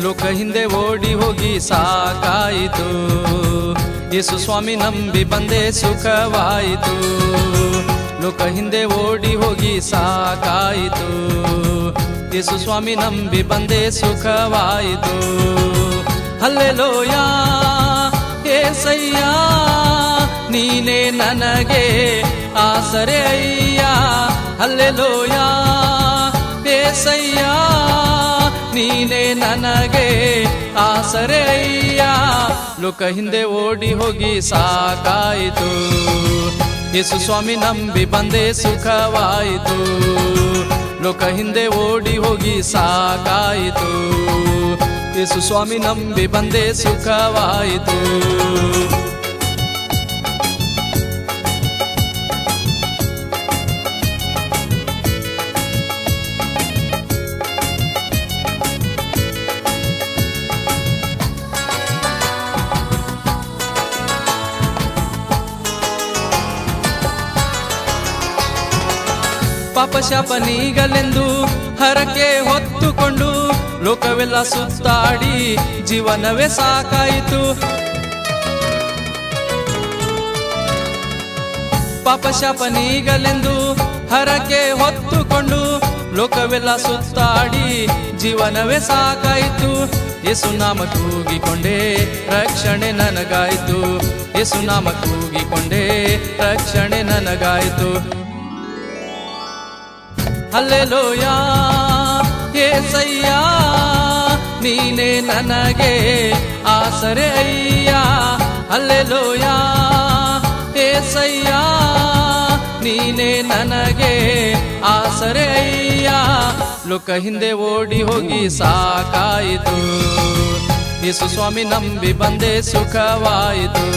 ಲೋಕ ಹಿಂದೆ ಓಡಿ ಹೋಗಿ ಸಾಕಾಯಿತು. ಯೇಸು ಸ್ವಾಮಿ ನಂಬಿ ಬಂದೆ ಸುಖವಾಯಿತು. ಲೋಕ ಹಿಂದೆ ಓಡಿ ಹೋಗಿ ಸಾಕಾಯಿತು. ಯೇಸು ಸ್ವಾಮಿ ನಂಬಿ ಬಂದೆ ಸುಖವಾಯಿತು. ಹಲ್ಲೆಲೂಯಾ ಏಸಯ್ಯ ನೀನೇ ನನಗೆ ಆಸರೆ ಅಯ್ಯ. ಹಲ್ಲೆಲೂಯಾ ಏಸಯ್ಯ ನೀನೇ ನನಗೆ ಆಸರೆ ಅಯ್ಯ. ಲೋಕ ಹಿಂದೆ ಓಡಿ ಹೋಗಿ ಸಾಕಾಯಿತು. ಯೇಸು ಸ್ವಾಮಿ ನಂಬಿ ಬಂದೆ ಸುಖವಾಯಿತು. ಲೋಕ ಹಿಂದೆ ಓಡಿ ಹೋಗಿ ಸಾಕಾಯಿತು. ಯೇಸು ಸ್ವಾಮಿ ನಂಬಿ ಬಂದೆ ಸುಖವಾಯಿತು. ಪಾಪ ಶಾಪ ನೀಗಲೆಂದು ಹರಕೆ ಹೊತ್ತುಕೊಂಡು ಲೋಕವೆಲ್ಲ ಸುತ್ತಾಡಿ ಜೀವನವೇ ಸಾಕಾಯಿತು. ಪಾಪ ಶಾಪ ನೀಗಲೆಂದು ಹರಕೆ ಹೊತ್ತುಕೊಂಡು ಲೋಕವೆಲ್ಲ ಸುತ್ತಾಡಿ ಜೀವನವೇ ಸಾಕಾಯಿತು. ಯೇಸು ನಾಮ ಕೂಗಿಕೊಂಡೆ ರಕ್ಷಣೆ ನನಗಾಯಿತು. ಯೇಸು ನಾಮ ಕೂಗಿಕೊಂಡೆ ರಕ್ಷಣೆ ನನಗಾಯಿತು. ಹಲ್ಲೆಲೂಯಾ ಏಸಯ್ಯ ನೀನೇ ನನಗೆ ಆಸರೆ ಅಯ್ಯ. ಹಲ್ಲೆಲೂಯಾ ಏಸಯ್ಯ ನೀನೇ ನನಗೆ ಆಸರೆ ಅಯ್ಯ. ಲೋಕ ಹಿಂದೆ ಓಡಿ ಹೋಗಿ ಸಾಕಾಯಿತು. ಯೇಸು ಸ್ವಾಮಿ ನಂಬಿ ಬಂದೆ ಸುಖವಾಯಿತು.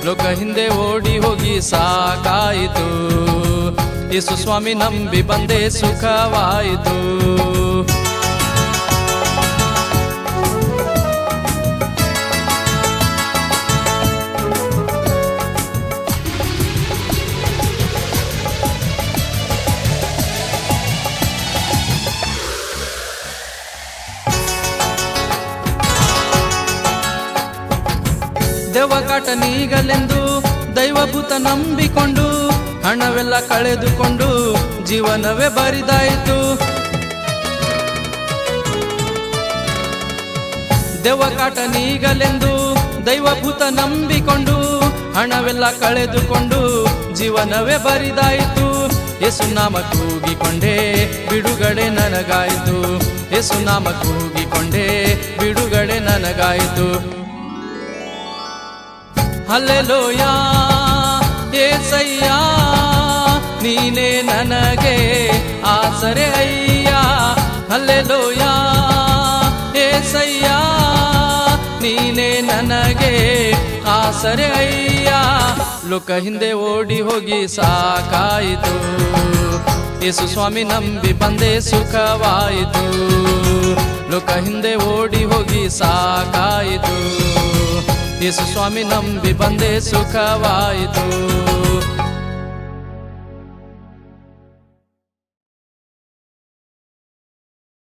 ಲೋಕ ಹಿಂದೆ ಓಡಿ ಹೋಗಿ ಸಾಕಾಯಿತು. ಯೇಸು ಸ್ವಾಮಿ ನಂಬಿ ಬಂದೆ ಸುಖವಾಯಿತು. ದೆವ್ವಕಾಟ ನೀಗಲೆಂದು ದೈವಭೂತ ನಂಬಿಕೊಂಡು ಹಣವೆಲ್ಲ ಕಳೆದುಕೊಂಡು ಜೀವನವೇ ಬರಿದಾಯಿತು. ದೆವ್ವಕಾಟ ನೀಗಲೆಂದು ದೈವಭೂತ ನಂಬಿಕೊಂಡು ಹಣವೆಲ್ಲ ಕಳೆದುಕೊಂಡು ಜೀವನವೇ ಬರಿದಾಯಿತು. ಯೇಸು ನಾಮ ಕೂಗಿಕೊಂಡೆ ಬಿಡುಗಡೆ ನನಗಾಯಿತು. ಯೇಸು ನಾಮ ಕೂಗಿಕೊಂಡೆ ಬಿಡುಗಡೆ ನನಗಾಯಿತು. ಹಲ್ಲೆಲೂಯಾ ಏಸಯ್ಯ ನೀನೇ ನನಗೆ ಆಸರೆ ಅಯ್ಯ. ಹಲ್ಲೆಲೂಯಾ ಏಸಯ್ಯ ನೀನೇ ನನಗೆ ಆಸರೆ ಅಯ್ಯ. ಲೋಕ ಹಿಂದೆ ಓಡಿ ಹೋಗಿ ಸಾಕಾಯಿತು. ಯೇಸು ಸ್ವಾಮಿ ನಂಬಿ ಬಂದೆ ಸುಖವಾಯಿತು. ಲೋಕ ಹಿಂದೆ ಓಡಿ ಹೋಗಿ ಸಾಕಾಯಿತು. ಯೇಸು ಸ್ವಾಮಿ ನಂಬಿ ಬಂದೆ ಸುಖವಾಯಿತು.